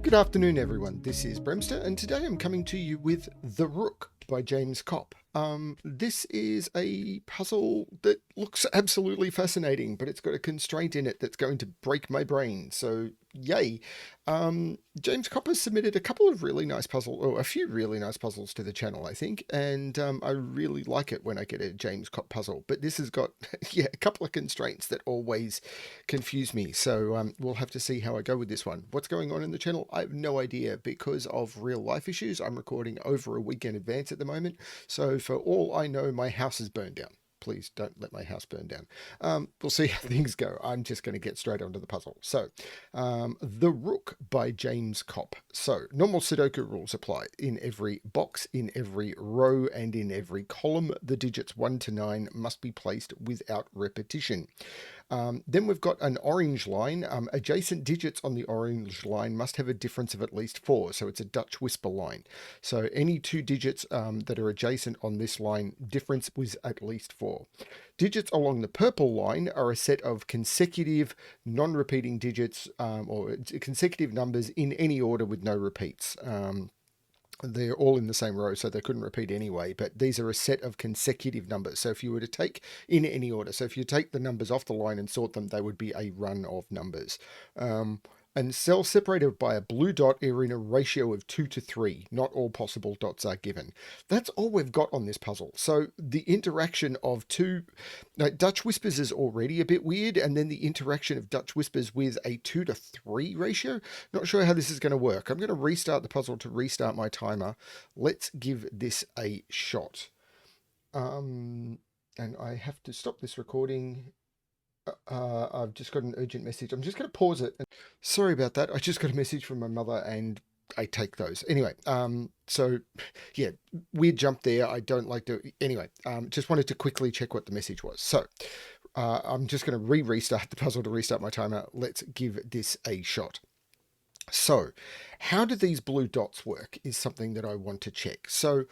Good afternoon, everyone. This is BremSter, and today I'm coming to you with The Rook by James Kopp. This is a puzzle that looks absolutely fascinating, but it's got a constraint in it that's going to break my brain. So, yay! James Kopp has submitted a couple of really nice puzzles, or a few really nice puzzles to the channel, I think, and I really like it when I get a James Kopp puzzle. But this has got, yeah, a couple of constraints that always confuse me. So we'll have to see how I go with this one. What's going on in the channel? I have no idea because of real life issues. I'm recording over a week in advance at the moment. So for all I know, my house is burned down. Please don't let my house burn down. We'll see how things go. I'm just going to get straight onto the puzzle. So, The Rook by James Kopp. So, normal Sudoku rules apply. In every box, in every row, and in every column, the digits 1 to 9 must be placed without repetition. Then we've got an orange line. Adjacent digits on the orange line must have a difference of at least 4. So it's a Dutch whisper line. So any two digits that are adjacent on this line, difference was at least 4. Digits along the purple line are a set of consecutive non-repeating digits or consecutive numbers in any order with no repeats. They're all in the same row, so they couldn't repeat anyway, but these are a set of consecutive numbers. So if you were to take in any order, so if you take the numbers off the line and sort them, they would be a run of numbers. And cells separated by a blue dot are in a ratio of 2 to 3. Not all possible dots are given. That's all we've got on this puzzle. So the interaction of two... Now, Dutch whispers is already a bit weird, and then the interaction of Dutch whispers with a 2 to 3 ratio. Not sure how this is going to work. I'm going to restart the puzzle to restart my timer. Let's give this a shot. And I have to stop this recording. I've just got an urgent message. I'm just going to pause it. Sorry about that. I just got a message from my mother and I take those. Anyway, so yeah, weird jump there. I don't like to... Anyway, just wanted to quickly check what the message was. So I'm just going to restart the puzzle to restart my timer. Let's give this a shot. So how do these blue dots work is something that I want to check. So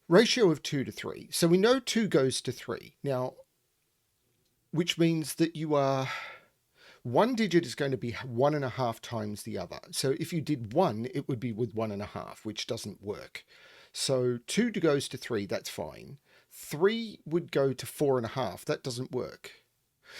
ratio of 2 to 3. So we know 2 goes to 3. Now, which means that you are... One digit is going to be 1.5 times the other. So if you did 1, it would be with 1.5, which doesn't work. So 2 goes to 3, that's fine. 3 would go to 4.5, that doesn't work.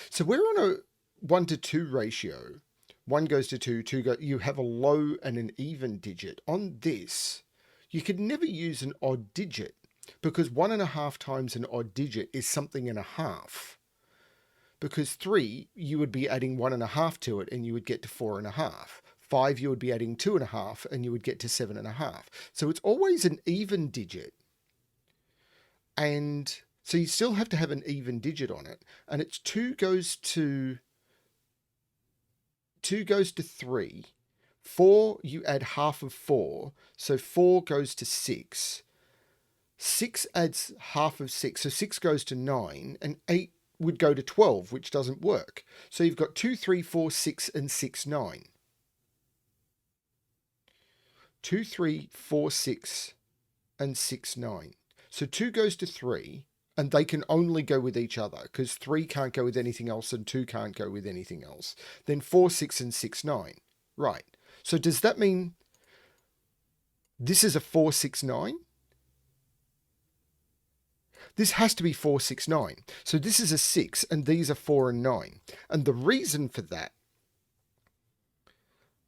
So we're on a 1 to 2 ratio. 1 goes to 2, 2 go, you have a low and an even digit. On this, you could never use an odd digit because 1.5 times an odd digit is something and a half. Because 3, you would be adding 1.5 to it and you would get to 4.5. 5, you would be adding 2.5 and you would get to 7.5. So it's always an even digit. And so you still have to have an even digit on it. And it's 2 goes to 3. 4, you add half of 4. So 4 goes to 6. 6 adds half of 6. So 6 goes to 9 and 8 would go to 12, which doesn't work. So you've got 2, 3, 4, 6, and 6, 9. 2, 3, 4, 6, and 6, 9. So 2 goes to 3, and they can only go with each other, because 3 can't go with anything else, and 2 can't go with anything else. Then 4, 6, and 6, 9. Right. So does that mean this is a 4, 6, 9? This has to be 4, 6, 9. So this is a 6 and these are 4 and 9. And the reason for that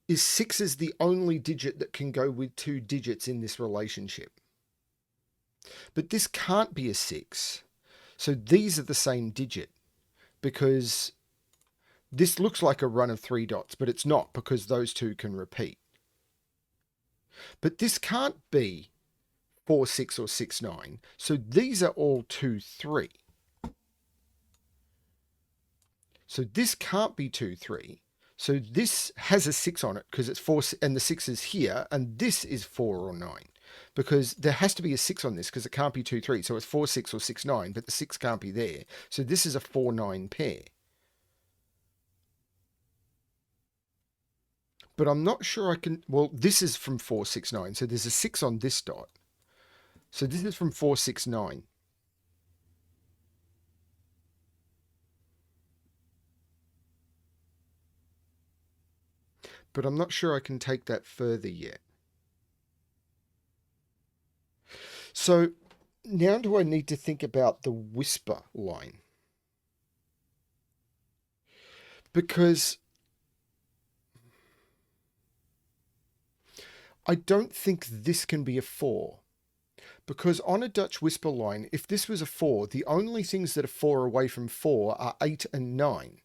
is 6 is the only digit that can go with 2 digits in this relationship. But this can't be a 6. So these are the same digit because this looks like a run of 3 dots, but it's not because those 2 can repeat. But this can't be 4, 6 or 6, 9. So these are all 2, 3. So this can't be 2, 3. So this has a 6 on it because it's 4 and the 6 is here. And this is 4 or 9 because there has to be a 6 on this because it can't be 2, 3. So it's 4, 6 or 6, 9, but the 6 can't be there. So this is a 4, 9 pair. But I'm not sure I can... Well, this is from 4, 6, 9. So there's a 6 on this dot. So this is from 4, 6, 9. but I'm not sure I can take that further yet. So now do I need to think about the whisper line? Because I don't think this can be a 4. Because on a Dutch whisper line, if this was a 4, the only things that are 4 away from 4 are 8 and 9.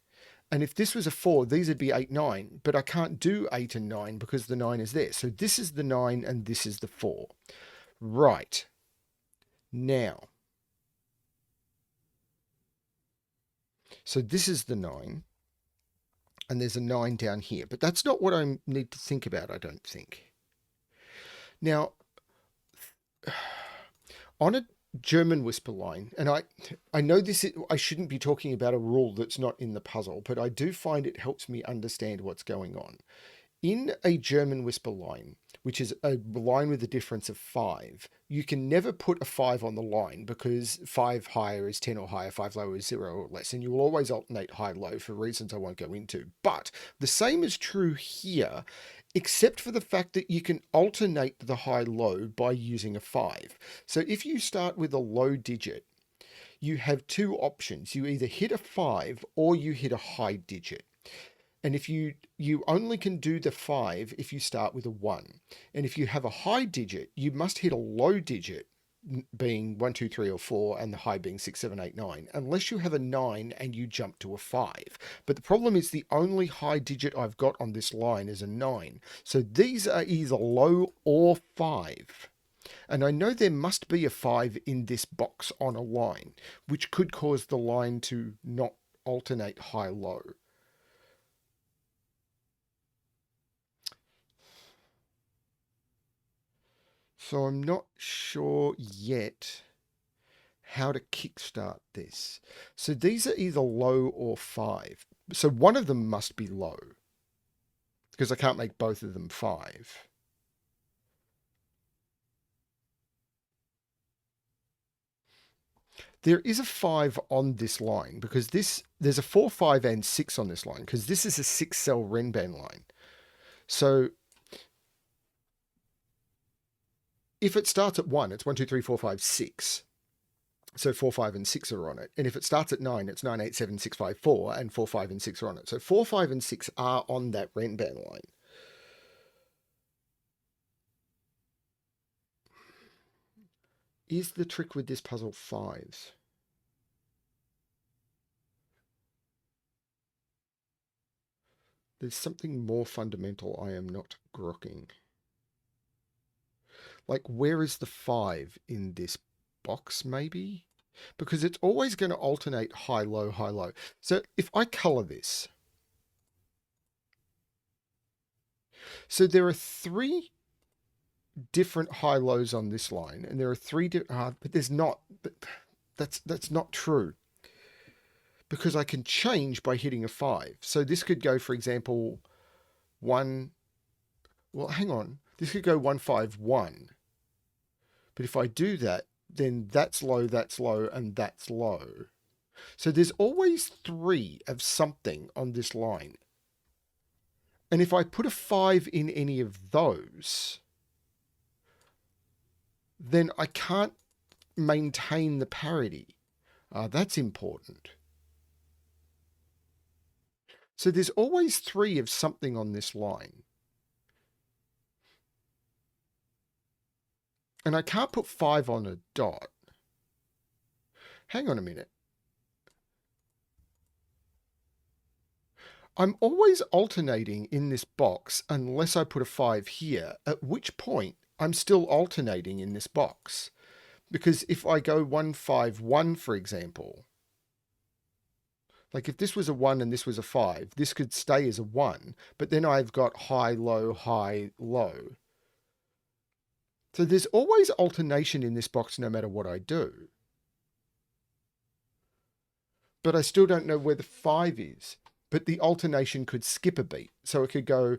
And if this was a 4, these would be 8, 9. But I can't do 8 and 9 because the 9 is there. So this is the 9 and this is the 4. Right. Now. So this is the 9. And there's a 9 down here. But that's not what I need to think about, I don't think. Now, on a German whisper line, and I know I shouldn't be talking about a rule that's not in the puzzle, but I do find it helps me understand what's going on. In a German whisper line, which is a line with a difference of 5, you can never put a 5 on the line because 5 higher is 10 or higher, 5 lower is 0 or less, and you will always alternate high-low for reasons I won't go into. But the same is true here, except for the fact that you can alternate the high-low by using a 5. So if you start with a low digit, you have two options. You either hit a 5 or you hit a high digit. And if you only can do the 5 if you start with a 1. And if you have a high digit, you must hit a low digit, being 1, 2, 3, or 4, and the high being 6, 7, 8, 9, unless you have a 9 and you jump to a 5. But the problem is the only high digit I've got on this line is a 9. So these are either low or 5. And I know there must be a 5 in this box on a line, which could cause the line to not alternate high-low. So I'm not sure yet how to kickstart this. So these are either low or 5. So one of them must be low because I can't make both of them 5. There is a 5 on this line because there's a 4, 5, and 6 on this line because this is a 6-cell Renban line. So if it starts at 1, it's 1, 2, 3, 4, 5, 6. So 4, 5, and 6 are on it. And if it starts at 9, it's 9, 8, 7, 6, 5, 4, and 4, 5, and 6 are on it. So 4, 5, and 6 are on that Renban line. Is the trick with this puzzle 5s? There's something more fundamental I am not grokking. Like, where is the 5 in this box, maybe? Because it's always going to alternate high, low, high, low. So if I color this, so there are 3 different high lows on this line, and there are 3 but there's not. But that's not true because I can change by hitting a 5. So this could go, for example, 1. Well, hang on. This could go 1, 5, 1. But if I do that, then that's low, and that's low. So there's always 3 of something on this line. And if I put a 5 in any of those, then I can't maintain the parity. That's important. So there's always 3 of something on this line. And I can't put 5 on a dot. Hang on a minute. I'm always alternating in this box unless I put a 5 here, at which point I'm still alternating in this box. Because if I go 1, 5, 1, for example, like if this was a 1 and this was a 5, this could stay as a 1, but then I've got high, low, high, low. So there's always alternation in this box no matter what I do. But I still don't know where the 5 is. But the alternation could skip a beat. So it could go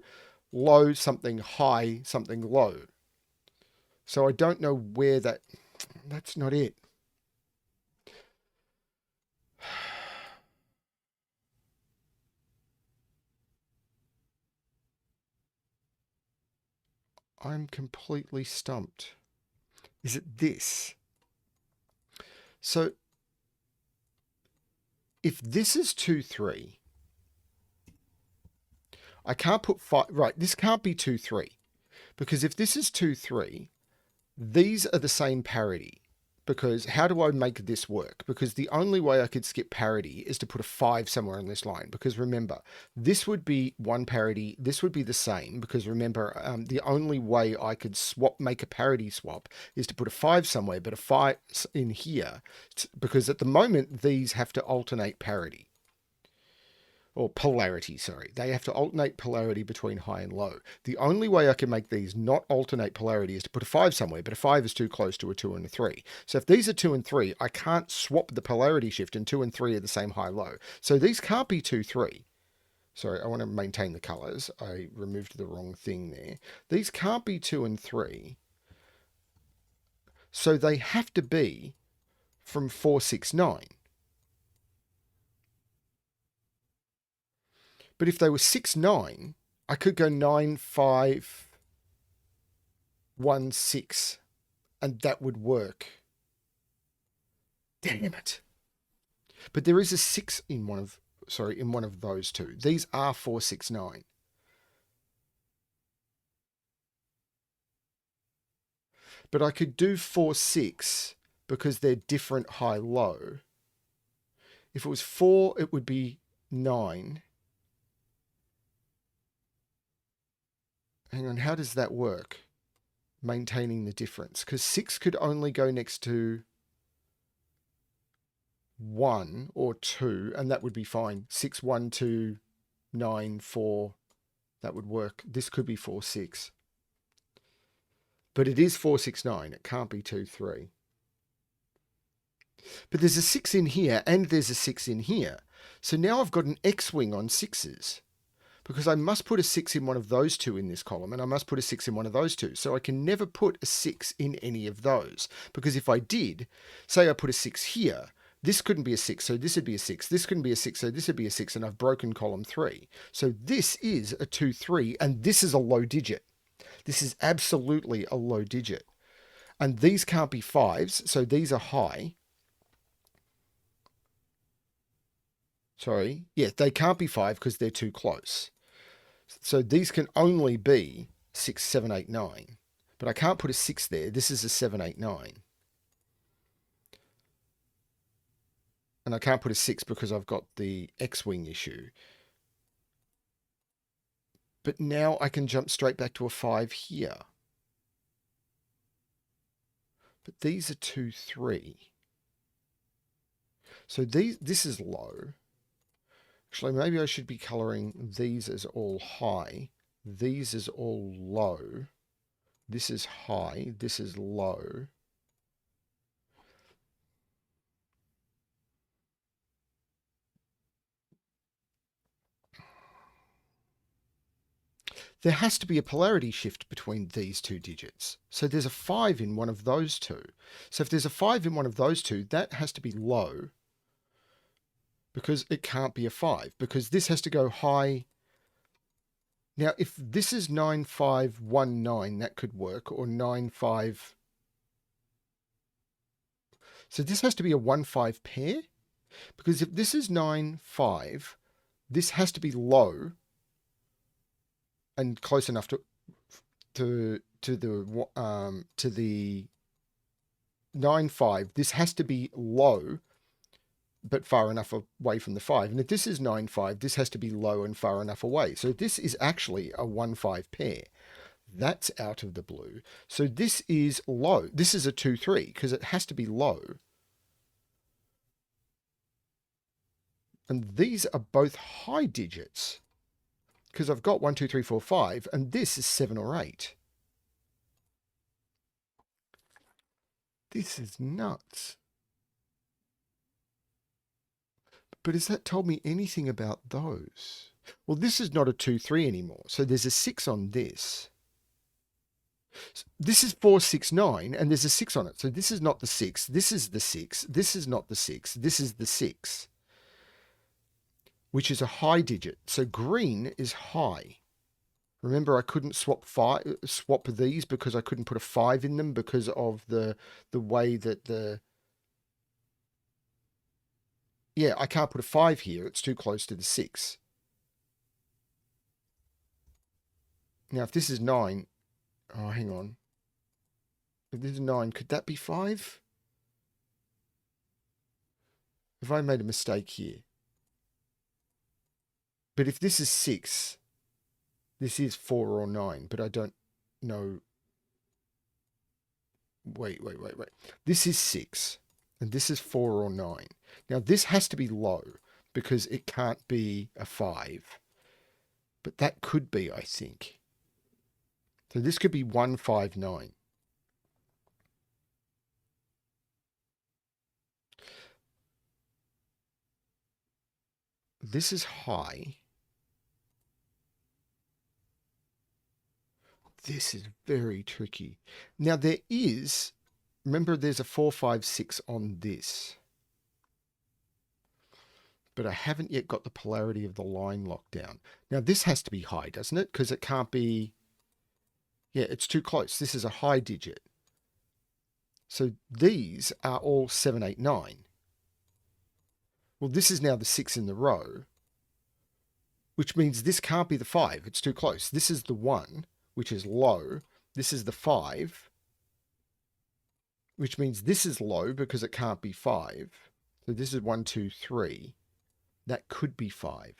low, something high, something low. So I don't know where that's not it. I'm completely stumped. Is it this? So if this is 2, 3, I can't put 5. Right, this can't be 2, 3. Because if this is 2, 3, these are the same parity. Because how do I make this work? Because the only way I could skip parity is to put a 5 somewhere on this line. Because remember, this would be one parity. This would be the same. Because remember, the only way I could make a parity swap is to put a 5 somewhere, but a 5 in here. Because at the moment, these have to alternate parity. Or polarity, sorry. They have to alternate polarity between high and low. The only way I can make these not alternate polarity is to put a 5 somewhere, but a 5 is too close to a 2 and a 3. So if these are 2 and 3, I can't swap the polarity shift, and 2 and 3 are the same high-low. So these can't be 2, 3. Sorry, I want to maintain the colors. I removed the wrong thing there. These can't be 2 and 3. So they have to be from 4, 6, 9. But if they were 6, 9, I could go 9, 5, 1, 6, and that would work. Damn it. But there is a 6 in one of those two. These are 4, 6, 9. But I could do 4, 6 because they're different high, low. If it was 4, it would be 9. Hang on, how does that work? Maintaining the difference. Because 6 could only go next to 1 or 2, and that would be fine. 6, 1, 2, 9, 4. That would work. This could be 4, 6. But it is 4, 6, 9. It can't be 2, 3. But there's a 6 in here, and there's a 6 in here. So now I've got an X-wing on 6s. Because I must put a 6 in one of those two in this column, and I must put a 6 in one of those two. So I can never put a 6 in any of those. Because if I did, say I put a 6 here, this couldn't be a 6, so this would be a 6. This couldn't be a 6, so this would be a 6, and I've broken column 3. So this is a 2, 3, and this is a low digit. This is absolutely a low digit. And these can't be 5s, so these are high. Sorry. Yeah, they can't be 5 because they're too close. So these can only be 6, 7, 8, 9. But I can't put a 6 there. This is a 7, 8, 9. And I can't put a 6 because I've got the X-wing issue. But now I can jump straight back to a 5 here. But these are 2, 3. So this is low. Actually, maybe I should be colouring these as all high. These as all low. This is high. This is low. There has to be a polarity shift between these two digits. So there's a 5 in one of those two. So if there's a 5 in one of those two, that has to be low. Because it can't be a 5. Because this has to go high. Now, if this is 9519, that could work. Or 95. So this has to be a 1-5 pair. Because if this is 9-5, this has to be low. And close enough to the 9-5. This has to be low, but far enough away from the 5. And if this is 9-5, this has to be low and far enough away. So this is actually a 1-5 pair. That's out of the blue. So this is low. This is a 2-3 because it has to be low. And these are both high digits because I've got 1, 2, 3, 4, 5, and this is 7 or 8. This is nuts. But has that told me anything about those? Well, this is not a 2, 3 anymore. So there's a 6 on this. This is 4, 6, 9, and there's a 6 on it. So this is not the 6. This is the 6. This is not the 6. This is the 6, which is a high digit. So green is high. Remember, I couldn't swap these because I couldn't put a 5 in them because of the way that the... Yeah, I can't put a 5 here. It's too close to the 6. Now, if this is 9... Oh, hang on. If this is 9, could that be 5? Have I made a mistake here? But if this is 6, this is 4 or 9, but I don't know. Wait. This is 6, and this is 4 or 9. Now, this has to be low because it can't be a 5. But that could be, I think. So this could be 159. This is high. This is very tricky. Now there is, remember there's a 4, 5, 6 on this. But I haven't yet got the polarity of the line locked down. Now this has to be high, doesn't it? Because it can't be, yeah, it's too close. This is a high digit. So these are all 7, 8, 9. Well, this is now the 6 in the row, which means this can't be the 5. It's too close. This is the 1, which is low. This is the 5, which means this is low because it can't be 5. So this is 1, 2, 3. That could be 5.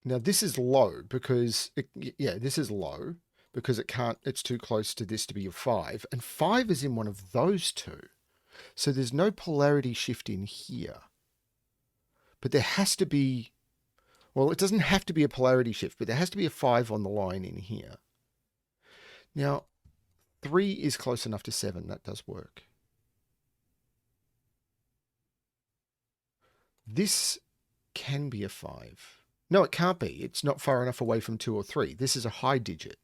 Now this is low because, this is low because it can't, it's too close to this to be a 5. And 5 is in one of those two. So there's no polarity shift in here. But there has to be, well, it doesn't have to be a polarity shift, but there has to be a 5 on the line in here. Now, 3 is close enough to 7. That does work. This can be a 5. No, it can't be. It's not far enough away from 2 or 3. This is a high digit.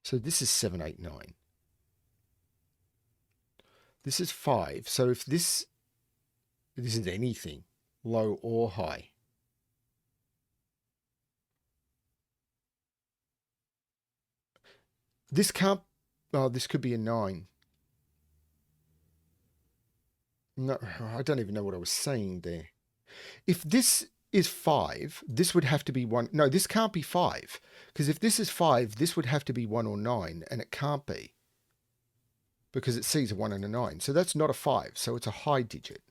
So this is 7, 8, 9. This is 5. So if this is anything, low or high. This can't, oh, this could be a 9. No, I don't even know what I was saying there. If this is 5, this would have to be 1. No, this can't be 5. Because if this is 5, this would have to be 1 or 9, and it can't be. Because it sees a 1 and a 9. So that's not a 5, so it's a high digit.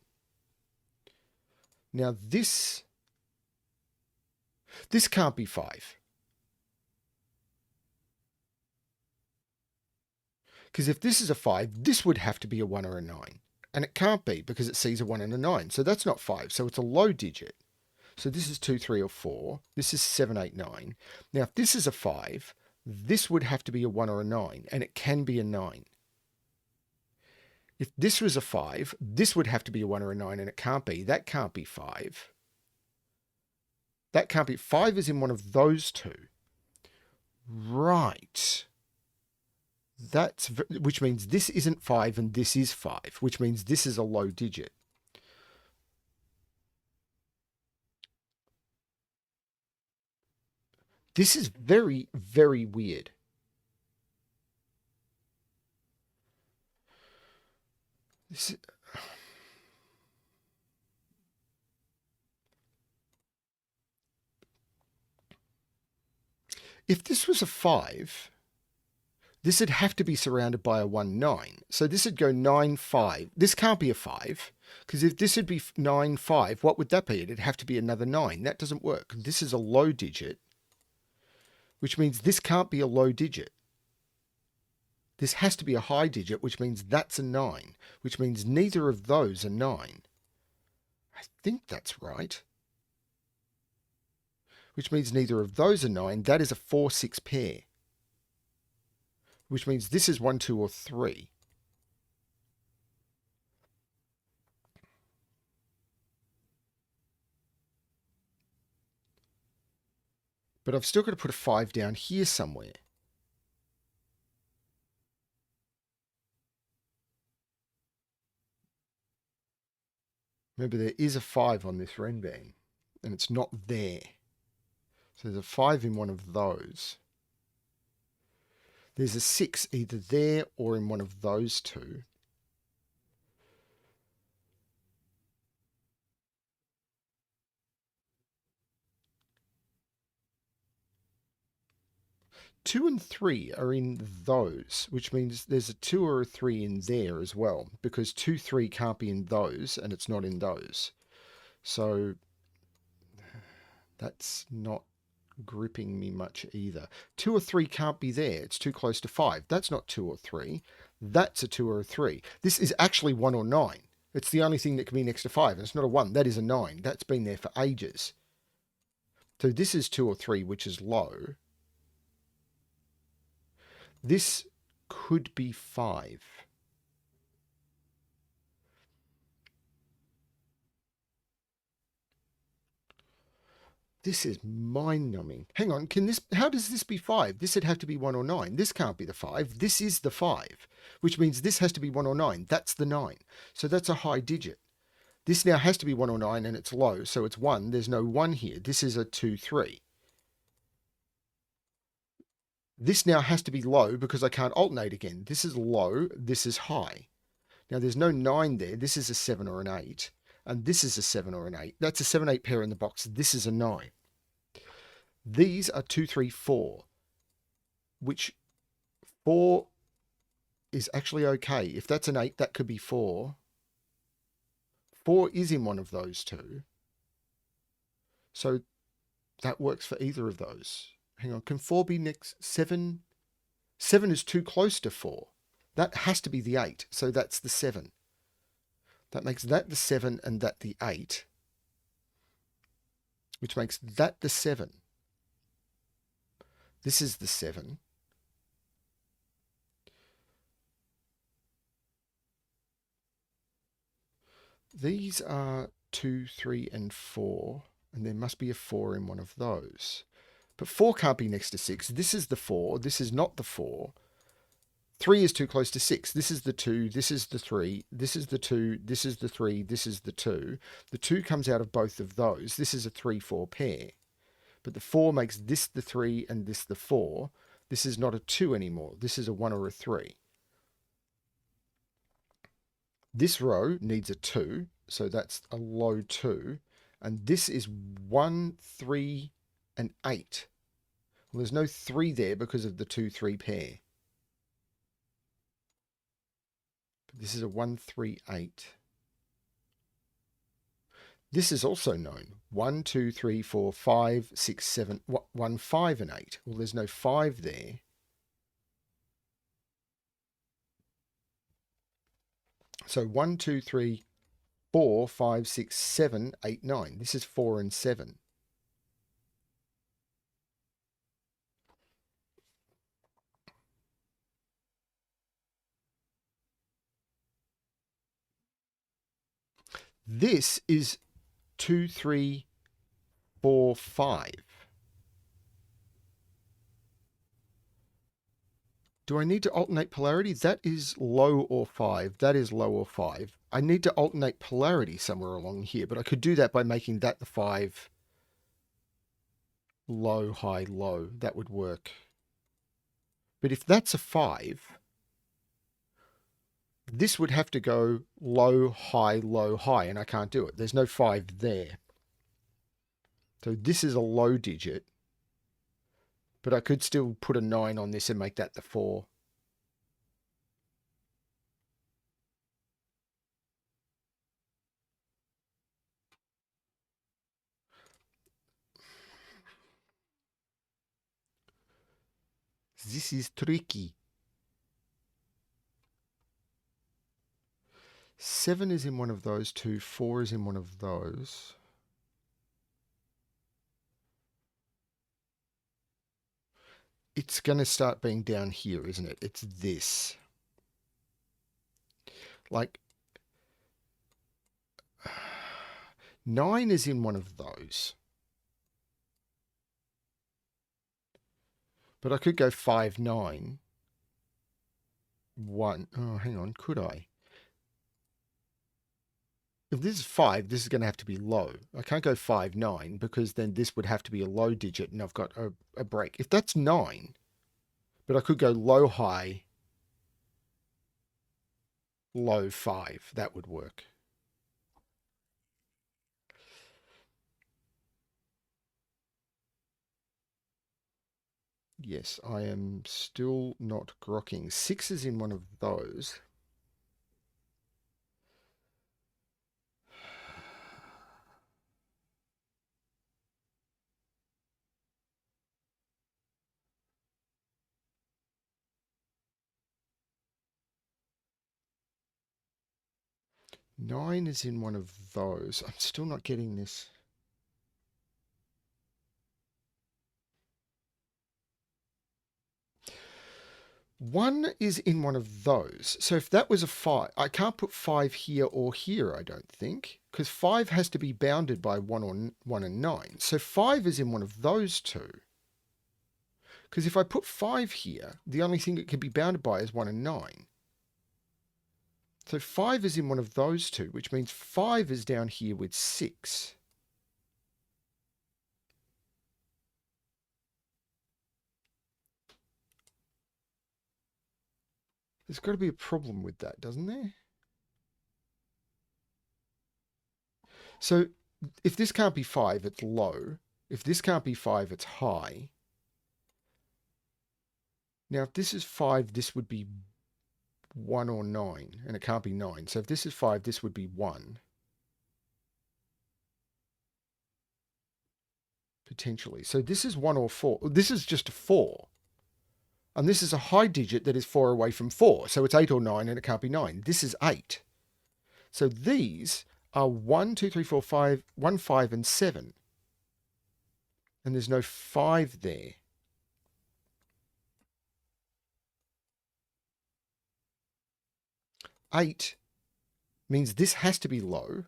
Now this can't be 5. Because if this is a 5, this would have to be a 1 or a 9. And it can't be because it sees a 1 and a 9. So that's not 5. So it's a low digit. So this is 2, 3, or 4. This is 7, 8, 9. Now, if this is a 5, this would have to be a 1 or a 9. And it can be a 9. If this was a 5, this would have to be a 1 or a 9. And it can't be. That can't be 5. That can't be. 5 is in one of those two. Right. Which means this isn't 5 and this is 5, which means this is a low digit. This is very, very weird. If this was a 5, this would have to be surrounded by a 1, 9. So this would go 9, 5. This can't be a 5, because if this would be 9, 5, what would that be? It'd have to be another 9. That doesn't work. This is a low digit, which means this can't be a low digit. This has to be a high digit, which means that's a 9, which means neither of those are 9. I think that's right. Which means neither of those are 9. That is a 4, 6 pair. Which means this is 1, 2, or 3. But I've still got to put a 5 down here somewhere. Remember, there is a 5 on this Renban, and it's not there. So there's a 5 in one of those. There's a 6 either there or in one of those two. Two and three are in those, which means there's a 2 or a 3 in there as well, because 2, 3 can't be in those, and it's not in those. So that's not gripping me much either. 2 or 3 can't be there. It's too close to 5. That's not 2 or 3. That's a 2 or a 3. This is actually 1 or 9. It's the only thing that can be next to 5. And it's not a 1. That is a 9. That's been there for ages. So this is 2 or 3, which is low. This could be 5. This is mind-numbing. Hang on, how does this be 5? This would have to be 1 or 9. This can't be the 5. This is the 5, which means this has to be 1 or 9. That's the 9. So that's a high digit. This now has to be 1 or 9, and it's low, so it's 1. There's no 1 here. This is a 2, 3. This now has to be low because I can't alternate again. This is low. This is high. Now, there's no 9 there. This is a 7 or an 8. And this is a 7 or an 8. That's a 7, 8 pair in the box. This is a 9. These are 2, 3, 4, which 4 is actually okay. If that's an 8, that could be 4. 4 is in one of those two. So that works for either of those. Hang on, can 4 be next? 7? 7 is too close to 4. That has to be the 8, so that's the 7. That makes that the 7 and that the 8, which makes that the 7. This is the 7. These are 2, 3, and 4, and there must be a 4 in one of those. But 4 can't be next to 6. This is the 4. This is not the 4. 3 is too close to 6. This is the 2. This is the 3. This is the 2. This is the 3. This is the 2. The 2 comes out of both of those. This is a 3, 4 pair. But the 4 makes this the 3 and this the 4. This is not a 2 anymore. This is a 1 or a 3. This row needs a 2, so that's a low 2. And this is 1, 3, and 8. Well, there's no 3 there because of the 2, 3 pair. But this is a 1, 3, 8. This is also known. 1, 2, 3, 4, 5, 6, 7, 1, 5, and 8. Well, there's no 5 there. So 1, 2, 3, 4, 5, 6, 7, 8, 9. This is 4 and 7. This is 2, 3, 4, 5. Do I need to alternate polarity? That is low or 5. That is low or 5. I need to alternate polarity somewhere along here, but I could do that by making that the 5. Low, high, low. That would work. But if that's a 5, this would have to go low, high, and I can't do it. There's no 5 there. So this is a low digit, but I could still put a 9 on this and make that the 4. This is tricky. 7 is in one of those two. 4 is in one of those. It's going to start being down here, isn't it? It's this. Like, 9 is in one of those. But I could go 5, 9. 1. Oh, hang on. Could I? if this is 5, this is going to have to be low. I can't go 5, 9, because then this would have to be a low digit, and I've got a break. If that's 9, but I could go low, high, low 5. That would work. Yes, I am still not grokking. 6 is in one of those. Nine is in one of those. I'm still not getting this. One is in one of those. So if that was a 5, I can't put 5 here or here, I don't think, because 5 has to be bounded by 1 or 1 and 9. So 5 is in one of those two. Because if I put 5 here, the only thing it can be bounded by is 1 and 9. So 5 is in one of those two, which means 5 is down here with 6. There's got to be a problem with that, doesn't there? So if this can't be 5, it's low. If this can't be 5, it's high. Now, if this is 5, this would be 1 or 9, and it can't be 9. So if this is 5, this would be 1. Potentially. So this is 1 or 4. This is just a 4. And this is a high digit that is 4 away from 4. So it's 8 or 9, and it can't be 9. This is 8. So these are 1, 2, 3, 4, 5, 1, 5, and 7. And there's no 5 there. Eight means this has to be low.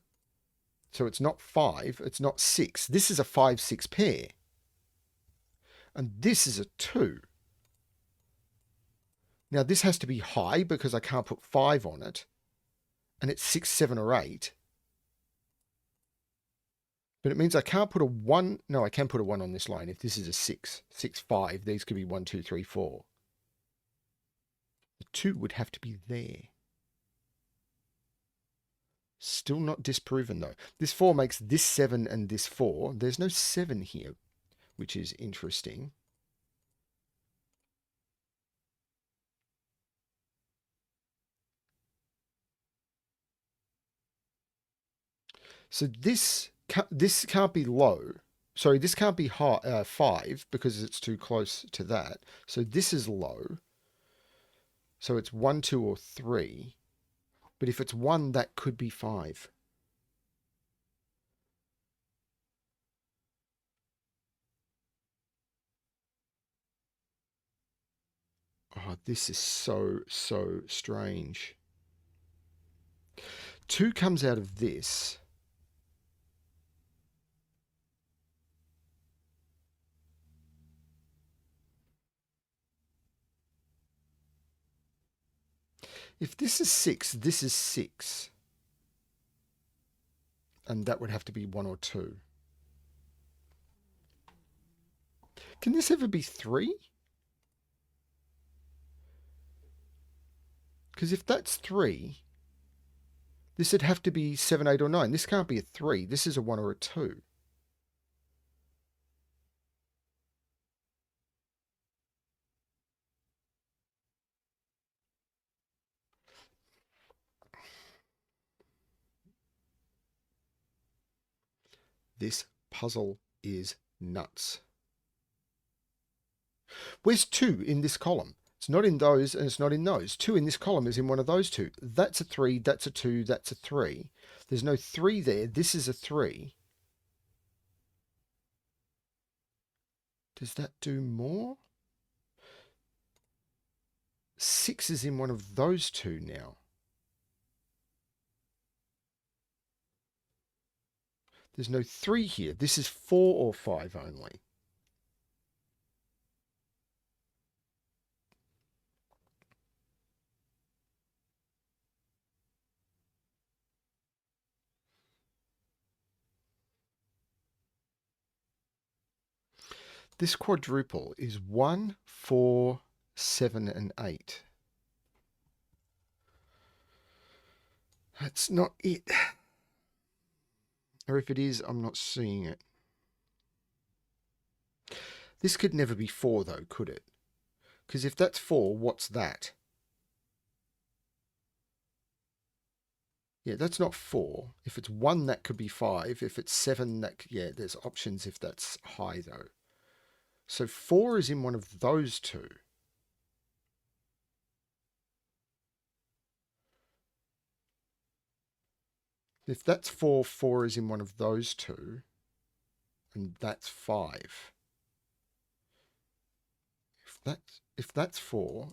So it's not 5, it's not 6. This is a 5, 6 pair. And this is a 2. Now this has to be high because I can't put 5 on it. And it's 6, 7, or 8. But it means I can't put a 1. No, I can put a 1 on this line. If this is a 6, 6, 5, these could be 1, 2, 3, 4. The 2 would have to be there. Still not disproven though. This 4 makes this 7 and this 4. There's no 7 here, which is interesting. So this can't be low. Sorry, this can't be high, 5 because it's too close to that. So this is low. So it's 1, 2, or 3. But if it's 1, that could be 5. Oh, this is so strange. 2 comes out of this. If this is 6, this is 6. And that would have to be 1 or 2. Can this ever be 3? Because if that's 3, this would have to be 7, 8, or 9. This can't be a 3. This is a 1 or a 2. This puzzle is nuts. Where's 2 in this column? It's not in those and it's not in those. 2 in this column is in one of those two. That's a 3, that's a 2, that's a 3. There's no 3 there. This is a 3. Does that do more? 6 is in one of those two now. There's no 3 here. This is 4 or 5 only. This quadruple is 1, 4, 7, and 8. That's not it. Or if it is, I'm not seeing it. This could never be 4 though, could it? Because if that's 4, what's that? Yeah, that's not 4. If it's 1, that could be 5. If it's 7, that... Yeah, there's options if that's high though. So 4 is in one of those two. If that's 4, 4 is in one of those two. And that's 5. If that's 4,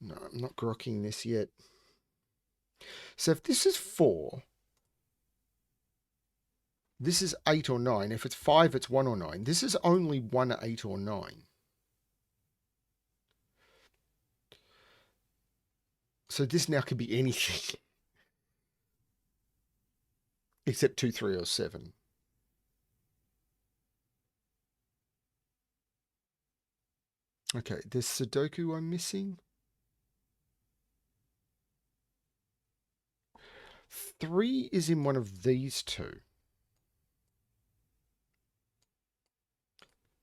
no, I'm not grokking this yet. So if this is 4, this is 8 or 9. If it's 5, it's 1 or 9. This is only 1, 8 or 9. So this now could be anything. Except 2, 3, or 7. Okay, there's Sudoku I'm missing. 3 is in one of these two.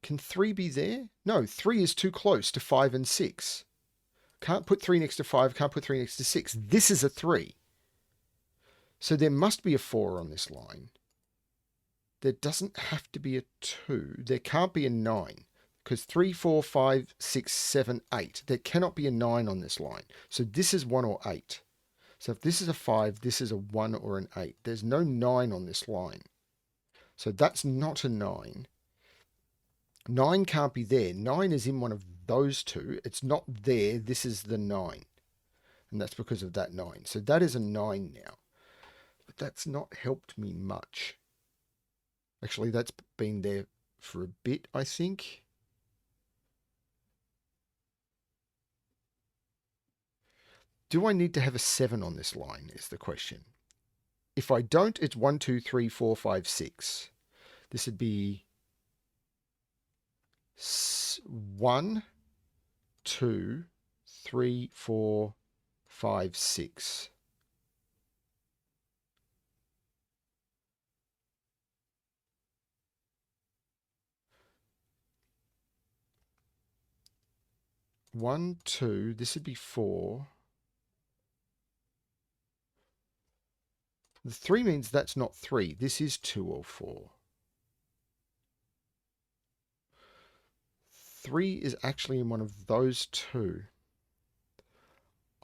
Can 3 be there? No, 3 is too close to 5 and 6. Can't put 3 next to 5, can't put 3 next to 6. This is a 3. So there must be a 4 on this line. There doesn't have to be a 2. There can't be a 9. Because 3, 4, 5, 6, 7, 8. There cannot be a 9 on this line. So this is 1 or 8. So if this is a 5, this is a 1 or an 8. There's no 9 on this line. So that's not a 9. 9 can't be there. 9 is in one of those two. It's not there. This is the 9. And that's because of that 9. So that is a 9 now. But that's not helped me much. Actually, that's been there for a bit, I think. Do I need to have a 7 on this line is the question. If I don't, it's 1, 2, 3, 4, 5, 6. This would be 1, 2, 3, 4, 5, 6. One, 2, this would be 4. The 3 means that's not 3. This is 2 or 4. 3 is actually in one of those two.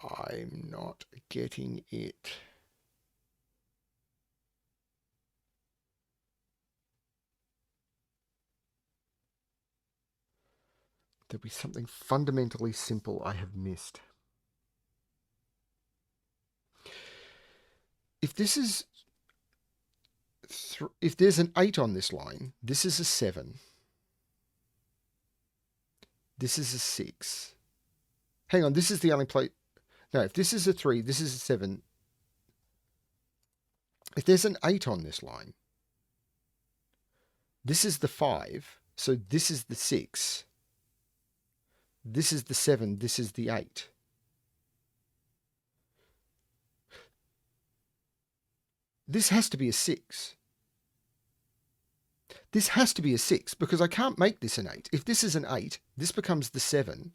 I'm not getting it. There'll be something fundamentally simple I have missed. If this is... if there's an 8 on this line, this is a 7. This is a 6. Hang on, this is the only place... No, if this is a 3, this is a 7. If there's an 8 on this line, this is the 5. So this is the 6. This is the 7. This is the 8. This has to be a 6. This has to be a 6 because I can't make this an 8. If this is an 8, this becomes the 7.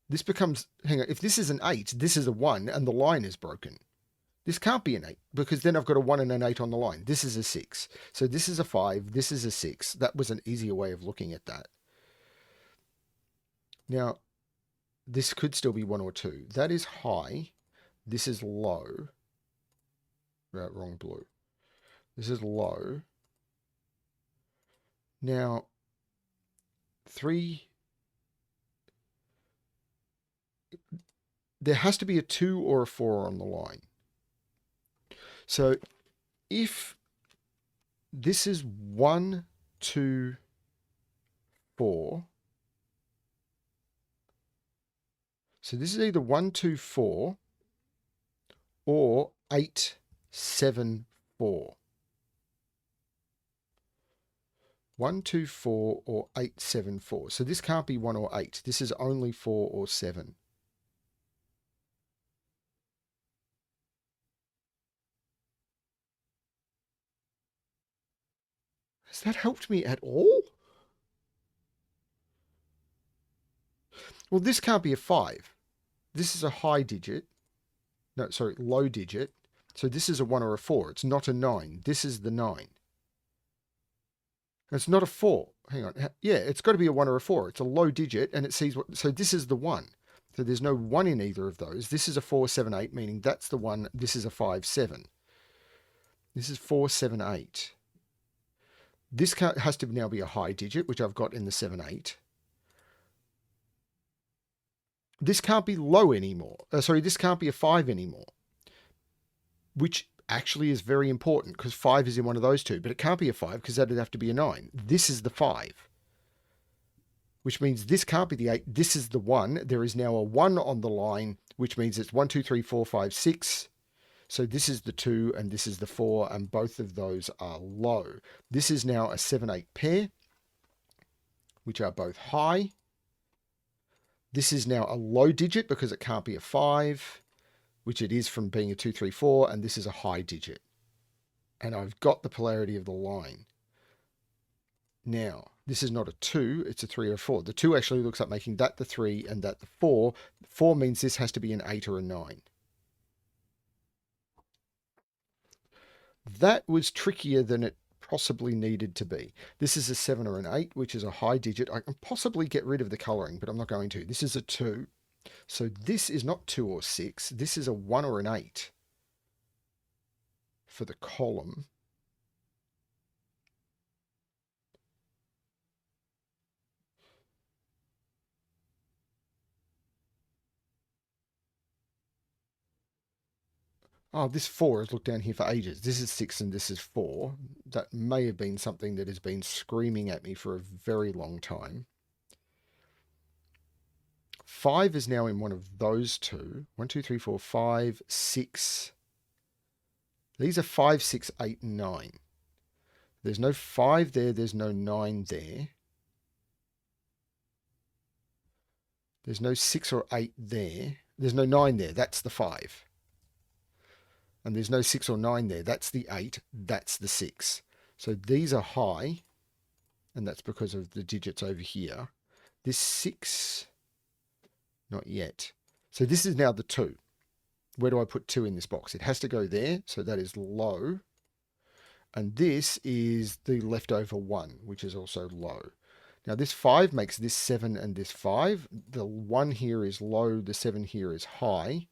This becomes... Hang on. If this is an 8, this is a 1 and the line is broken. This can't be an 8 because then I've got a 1 and an 8 on the line. This is a 6. So this is a 5. This is a 6. That was an easier way of looking at that. Now, this could still be 1 or 2. That is high. This is low. Wrong blue. This is low. Now, 3... There has to be a 2 or a 4 on the line. So if this is 1, 2, 4. So this is either 1, 2, 4 or 8, 7, 4. 1, 2, 4, or 8, 7, 4. So this can't be 1 or 8. This is only 4 or 7. Has that helped me at all? Well, this can't be a 5. This is a high digit. No, sorry, low digit. So this is a 1 or a 4. It's not a 9. This is the 9. It's not a 4. Hang on. Yeah, it's got to be a 1 or a 4. It's a low digit, and it sees what... So this is the 1. So there's no 1 in either of those. This is a 4, 7, 8, meaning that's the 1. This is a 5, 7. This is 4, 7, 8. This has to now be a high digit, which I've got in the 7, 8. This can't be low anymore. Sorry, this can't be a 5 anymore, which actually is very important because 5 is in one of those two, but it can't be a 5 because that would have to be a 9. This is the 5, which means this can't be the 8. This is the 1. There is now a 1 on the line, which means it's 1, 2, 3, 4, 5, 6. So this is the 2 and this is the 4, and both of those are low. This is now a 7, 8 pair, which are both high. This is now a low digit because it can't be a 5, which it is from being a 2, 3, 4, and this is a high digit. And I've got the polarity of the line. Now, this is not a 2, it's a 3 or a 4. The 2 actually looks like making that the 3 and that the 4. 4 means this has to be an 8 or a 9. That was trickier than it possibly needed to be. This is a 7 or an 8, which is a high digit. I can possibly get rid of the colouring, but I'm not going to. This is a 2. So this is not 2 or 6. This is a 1 or an 8 for the column. Oh, this 4 has looked down here for ages. This is 6 and this is 4. That may have been something that has been screaming at me for a very long time. 5 is now in one of those two. 1, 2, 3, 4, 5, 6. These are 5, 6, 8, and 9. There's no 5 there. There's no 9 there. There's no 6 or 8 there. There's no 9 there. That's the 5. And there's no 6 or 9 there. That's the 8. That's the 6. So these are high, and that's because of the digits over here. This 6, not yet. So this is now the 2. Where do I put 2 in this box? It has to go there, so that is low. And this is the leftover 1, which is also low. Now this 5 makes this 7 and this 5. The 1 here is low, the 7 here is high.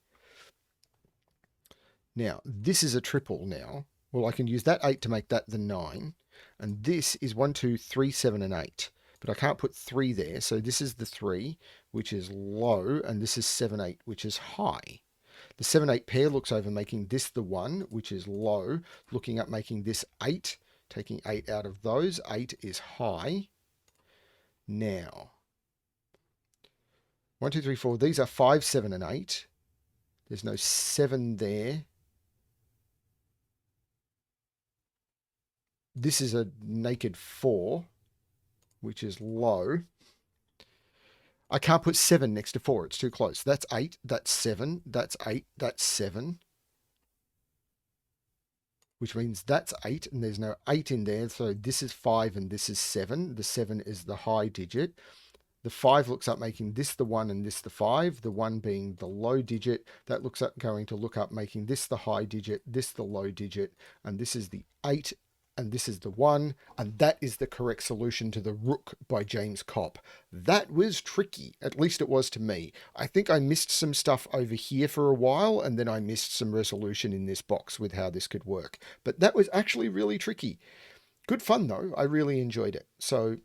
Now, this is a triple now. Well, I can use that 8 to make that the 9. And this is 1, 2, 3, 7, and 8. But I can't put 3 there. So this is the 3, which is low. And this is 7, 8, which is high. The 7, 8 pair looks over making this the 1, which is low. Looking at making this 8. Taking 8 out of those. 8 is high. Now, 1, 2, 3, 4. These are 5, 7, and 8. There's no 7 there. This is a naked 4, which is low. I can't put 7 next to 4. It's too close. That's 8. That's 7. That's 8. That's 7. Which means that's 8, and there's no 8 in there. So this is 5, and this is 7. The 7 is the high digit. The 5 looks up making this the 1 and this the 5. The 1 being the low digit. That looks up going to look up making this the high digit, this the low digit, and this is the 8. And this is the 1, and that is the correct solution to the Rook by James Kopp. That was tricky, at least it was to me. I think I missed some stuff over here for a while, and then I missed some resolution in this box with how this could work. But that was actually really tricky. Good fun, though. I really enjoyed it. So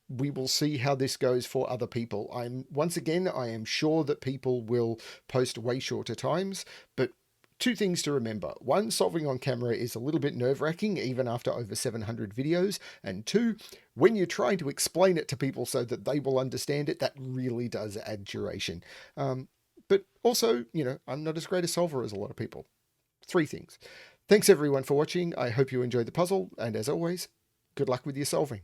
we will see how this goes for other people. Once again, I am sure that people will post way shorter times, but two things to remember. One, solving on camera is a little bit nerve-wracking, even after over 700 videos. And two, when you're trying to explain it to people so that they will understand it, that really does add duration. But also, you know, I'm not as great a solver as a lot of people. 3 things. Thanks everyone for watching. I hope you enjoyed the puzzle. And as always, good luck with your solving.